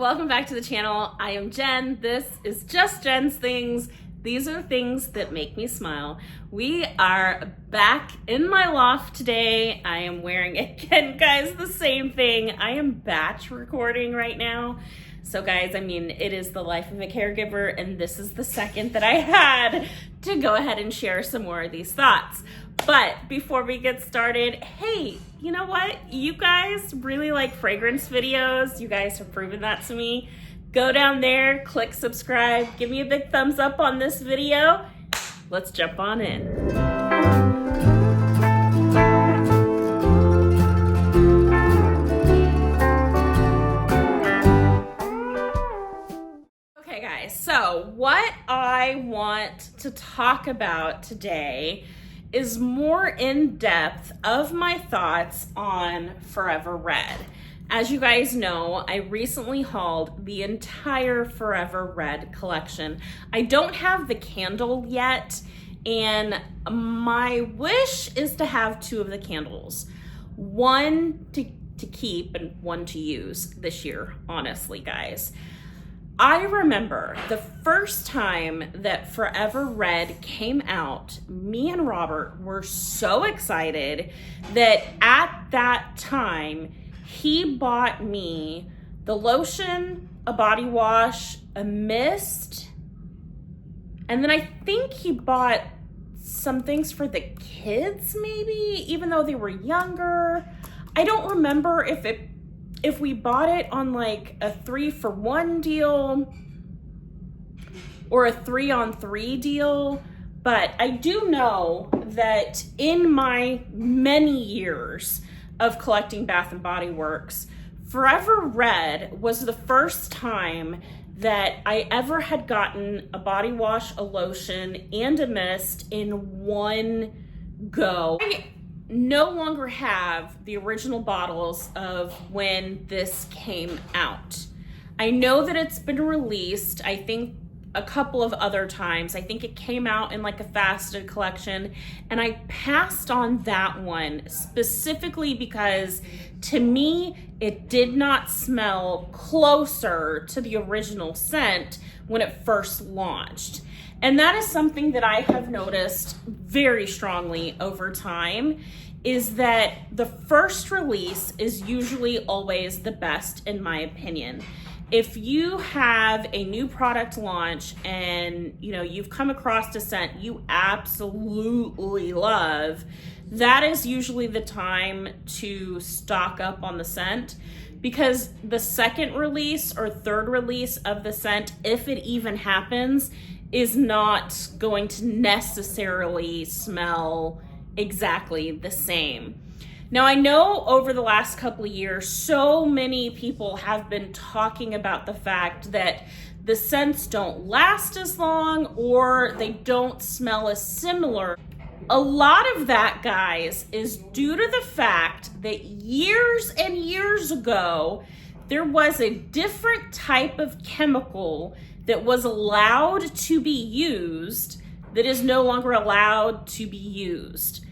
welcome back to the channel. I am Jen. This is Just Jen's Things. These are things that make me smile. We are back in my loft today. I am wearing, again, guys, the same thing. I am batch recording right now. So guys, I mean, it is the life of a caregiver, and this is the second that I had to go ahead and share some more of these thoughts. But before we get started, hey, you know what? You guys really like fragrance videos. You guys have proven that to me. Go down there, click subscribe, give me a big thumbs up on this video. Let's jump on in. Okay guys, so what I want to talk about today is more in depth of my thoughts on Forever Red. As you guys know, I recently hauled the entire Forever Red collection. I don't have the candle yet, and my wish is to have two of the candles. One to keep and one to use this year, honestly, guys. I remember the first time that Forever Red came out, me and Robert were so excited that at that time, he bought me the lotion, a body wash, a mist, and then I think he bought some things for the kids maybe, even though they were younger. I don't remember if we bought it on like a 3-for-1 deal or a 3-on-3 deal, but I do know that in my many years of collecting Bath and Body Works, Forever Red was the first time that I ever had gotten a body wash, a lotion, and a mist in one go. I no longer have the original bottles of when this came out. I know that it's been released, I think a couple of other times. I think it came out in like a fasted collection, and I passed on that one specifically because to me, it did not smell closer to the original scent when it first launched. And that is something that I have noticed very strongly over time, is that the first release is usually always the best, in my opinion. If you have a new product launch and you've come across a scent you absolutely love, that is usually the time to stock up on the scent, because the second release or third release of the scent, if it even happens, is not going to necessarily smell exactly the same. Now, I know over the last couple of years, so many people have been talking about the fact that the scents don't last as long or they don't smell as similar. A lot of that, guys, is due to the fact that years and years ago, there was a different type of chemical that was allowed to be used that is no longer allowed to be used.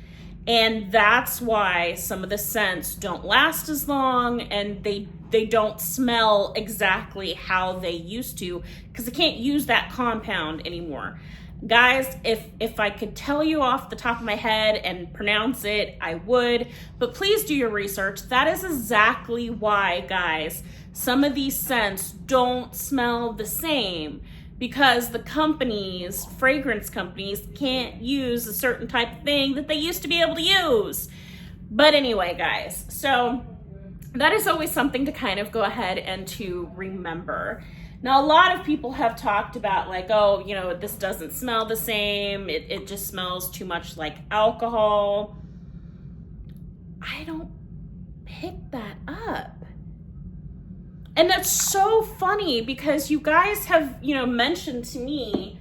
And that's why some of the scents don't last as long and they don't smell exactly how they used to, because they can't use that compound anymore. Guys, if I could tell you off the top of my head and pronounce it, I would, but please do your research. That is exactly why, guys, some of these scents don't smell the same, because the companies, fragrance companies, can't use a certain type of thing that they used to be able to use. But anyway, guys, so that is always something to kind of go ahead and to remember. Now, a lot of people have talked about like, oh, this doesn't smell the same. It just smells too much like alcohol. I don't pick that up. And that's so funny because you guys have, mentioned to me,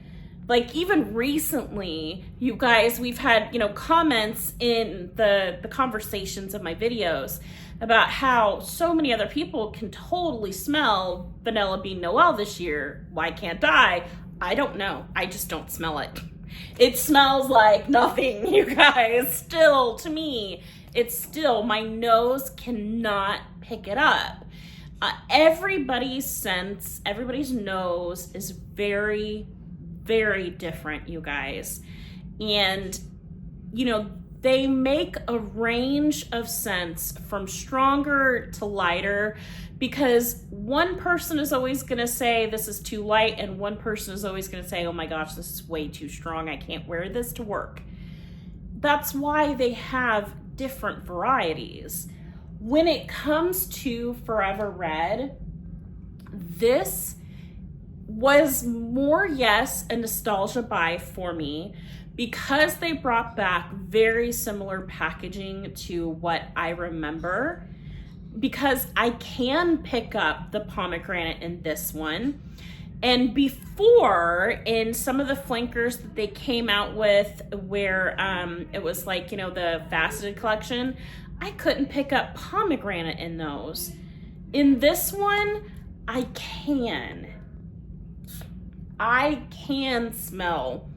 like even recently, you guys, we've had, comments in the conversations of my videos about how so many other people can totally smell Vanilla Bean Noel this year. Why can't I? I don't know. I just don't smell it. It smells like nothing, you guys. Still, to me, it's still, my nose cannot pick it up. Everybody's scents, everybody's nose is very, very different, you guys. And, you know, they make a range of scents from stronger to lighter, because one person is always going to say this is too light, and one person is always going to say, oh my gosh, this is way too strong. I can't wear this to work. That's why they have different varieties. When it comes to Forever Red, this was more, yes, a nostalgia buy for me, because they brought back very similar packaging to what I remember, because I can pick up the pomegranate in this one. And before, in some of the flankers that they came out with, where it was like, you know, the faceted collection, I couldn't pick up pomegranate in those. In this one, I can smell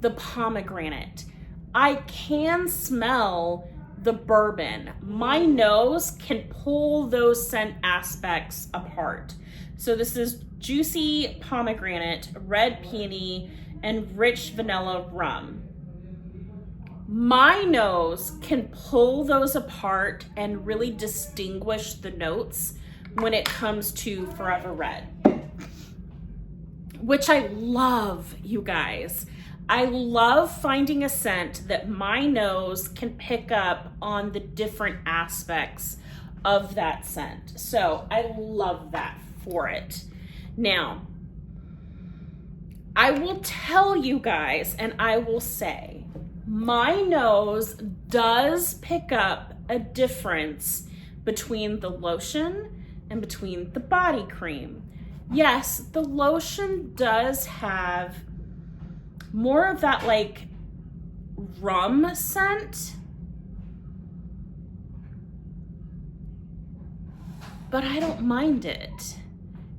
the pomegranate. I can smell the bourbon. My nose can pull those scent aspects apart. So this is juicy pomegranate, red peony, and rich vanilla rum. My nose can pull those apart and really distinguish the notes when it comes to Forever Red, which I love, you guys. I love finding a scent that my nose can pick up on the different aspects of that scent. So I love that for it. Now, I will tell you guys, and I will say, my nose does pick up a difference between the lotion and between the body cream. Yes, the lotion does have more of that like rum scent, but I don't mind it.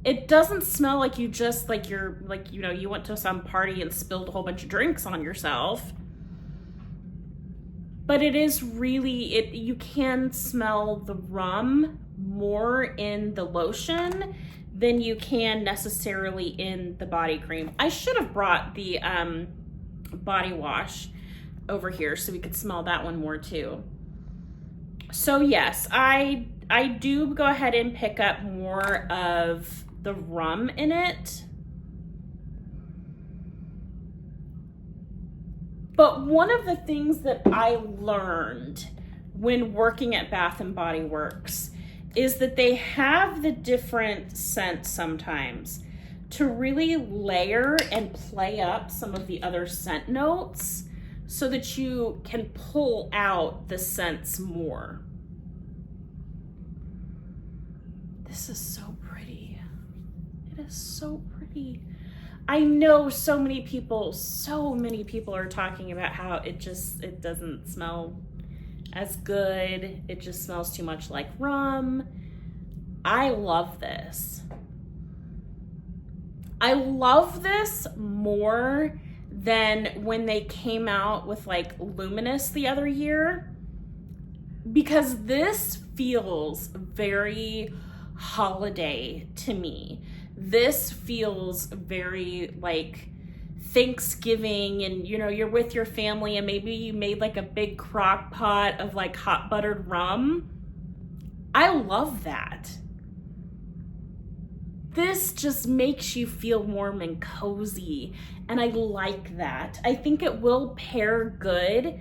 It doesn't smell like you just like you're like, you know, you went to some party and spilled a whole bunch of drinks on yourself. But it is really, you can smell the rum more in the lotion than you can necessarily in the body cream. I should have brought the body wash over here so we could smell that one more too. So yes, I do go ahead and pick up more of the rum in it. But one of the things that I learned when working at Bath & Body Works is that they have the different scents sometimes to really layer and play up some of the other scent notes so that you can pull out the scents more. This is so pretty. It is so pretty. I know so many people are talking about how it doesn't smell as good. It just smells too much like rum. I love this. I love this more than when they came out with like Luminous the other year, because this feels very holiday to me. This feels very like Thanksgiving, and you know, you're with your family and maybe you made like a big crock pot of like hot buttered rum. I love that. This just makes you feel warm and cozy, and I like that. I think it will pair good,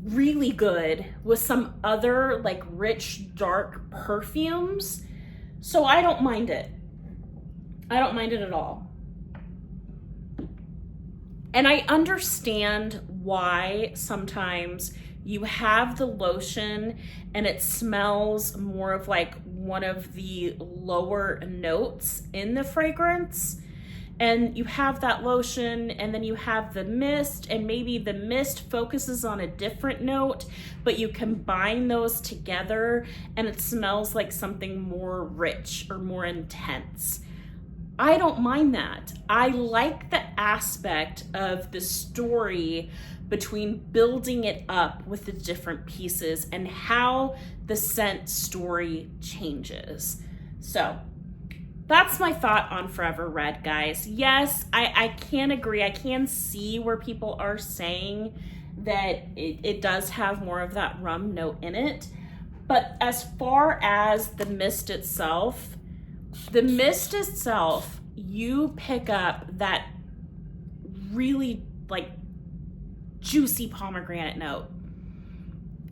really good, with some other like rich, dark perfumes. So I don't mind it. I don't mind it at all. And I understand why sometimes you have the lotion and it smells more of like one of the lower notes in the fragrance. And you have that lotion and then you have the mist, and maybe the mist focuses on a different note, but you combine those together and it smells like something more rich or more intense. I don't mind that. I like the aspect of the story between building it up with the different pieces and how the scent story changes. So that's my thought on Forever Red, guys. Yes, I can agree. I can see where people are saying that it does have more of that rum note in it. But as far as the mist itself, you pick up that really like juicy pomegranate note.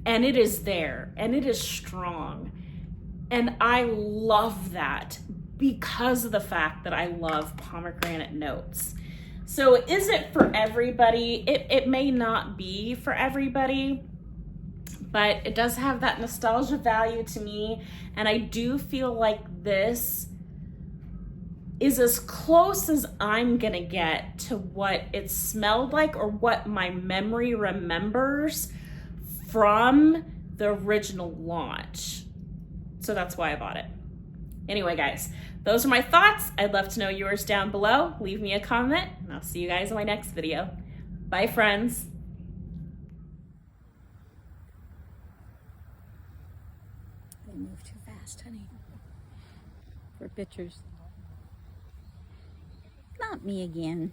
And it is there, and it is strong. And I love that because of the fact that I love pomegranate notes. So is it for everybody? It may not be for everybody, but it does have that nostalgia value to me. And I do feel like this is as close as I'm gonna get to what it smelled like or what my memory remembers from the original launch. So that's why I bought it. Anyway, guys, those are my thoughts. I'd love to know yours down below. Leave me a comment, and I'll see you guys in my next video. Bye, friends. They move too fast, honey. For pictures. Not me again.